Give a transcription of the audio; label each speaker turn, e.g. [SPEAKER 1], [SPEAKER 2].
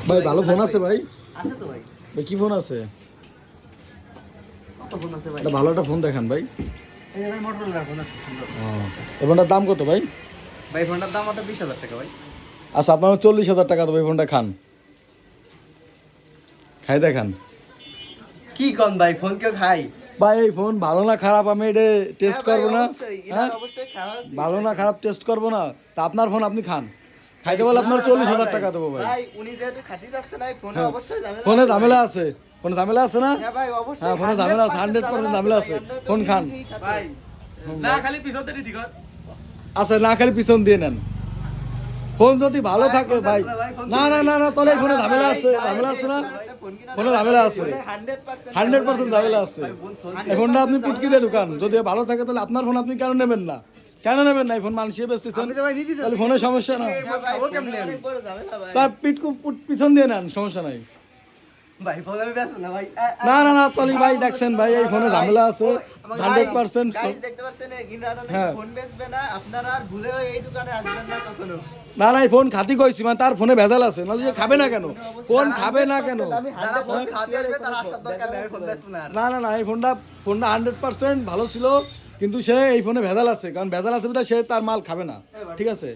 [SPEAKER 1] ভাই ভালো ফোন আছে ভাই?
[SPEAKER 2] আছে তো ভাই।
[SPEAKER 1] ভাই কি ফোন আছে?
[SPEAKER 2] কত ফোন আছে ভাই?
[SPEAKER 1] একটা ভালো একটা ফোন দেখান ভাই।
[SPEAKER 2] এই যে ভাই মোটরোলার ফোন আছে সুন্দর।
[SPEAKER 1] এই ফোনটার দাম কত ভাই?
[SPEAKER 2] ভাই ফোনটার দাম মাত্র 20,000 টাকা ভাই।
[SPEAKER 1] আচ্ছা আপনার 40,000 টাকা দেবো, এই ফোনটা খান, খাই দেখান।
[SPEAKER 2] কি কোন ভাই ফোন কেউ খাই?
[SPEAKER 1] ভাই এই ফোন ভালো না খারাপ আমি এটা টেস্ট করবো না? হ্যাঁ
[SPEAKER 2] অবশ্যই খাওয়া আছে।
[SPEAKER 1] ভালো না খারাপ টেস্ট করবো না? তা আপনার ফোন আপনি খান, খাইতে বলে আপনার 40,000 টাকা দেবো ভাই।
[SPEAKER 2] ভাই উনি যেহেতু খাতি যাচ্ছে না ফোনে
[SPEAKER 1] হ্যাঁ।
[SPEAKER 2] অবশ্যই ঝামেলা
[SPEAKER 1] ফোনে
[SPEAKER 2] আছে ভাই।
[SPEAKER 1] ঝামেলা আছে, ফোনে ঝামেলা আছে না?
[SPEAKER 2] হ্যাঁ ভাই অবশ্যই।
[SPEAKER 1] হ্যাঁ ফোনে ঝামেলা আছে, 100% ঝামেলা আছে। ফোন খান।
[SPEAKER 2] ভাই না খালি পিছতে দিদি কর।
[SPEAKER 1] আচ্ছা না খালি পিছন দিয়ে নেন। ফোন যদি ভালো থাকে ভাই, না না না না তাহলে এই ফোনে ঝামেলা আছে, ঝামেলা আছে না? ফোনে ঝামেলা আছে, 100% ঝামেলা আছে। এই ফোনটা আপনি পুটকি দিয়ে ঢুকান, যদি ভালো থাকে তাহলে আপনার ফোন আপনি কেন নেবেন না? কেন নেবেন না? এই ফোন মানুষই বেচতেছেন, তাহলে ফোনের সমস্যা না। তার পিছন দিয়ে নেন, সমস্যা নাই।
[SPEAKER 2] ভাই ফোন আমি বেচবো না ভাই।
[SPEAKER 1] না না না তাহলে ভাই দেখছেন ভাই এই ফোনে ঝামেলা আছে 100%।
[SPEAKER 2] গাইস দেখতে পাচ্ছেন ইনরাটা
[SPEAKER 1] হ্যাঁ।
[SPEAKER 2] ফোন বেচবে না, আপনারা আর ভুলেও এই দোকানে আসবেন না কখনো।
[SPEAKER 1] না না এই ফোন খাতি কইছি, মানে তার ফোনে ভেজাল আছে, নাহলে সে খাবে না কেন? ফোন খাবে না কেন?
[SPEAKER 2] যারা ফোন খাওয়াতে আসবে তারা আসার দরকার নেই, আমি ফোন বেচবো না আর।
[SPEAKER 1] না না না এই ফোনটা 100% ভালো ছিল, কিন্তু সে এই ফোনে ভেজাল আছে, কারণ ভেজাল আছে বিধায় সে তার মাল খাবে না, ঠিক আছে?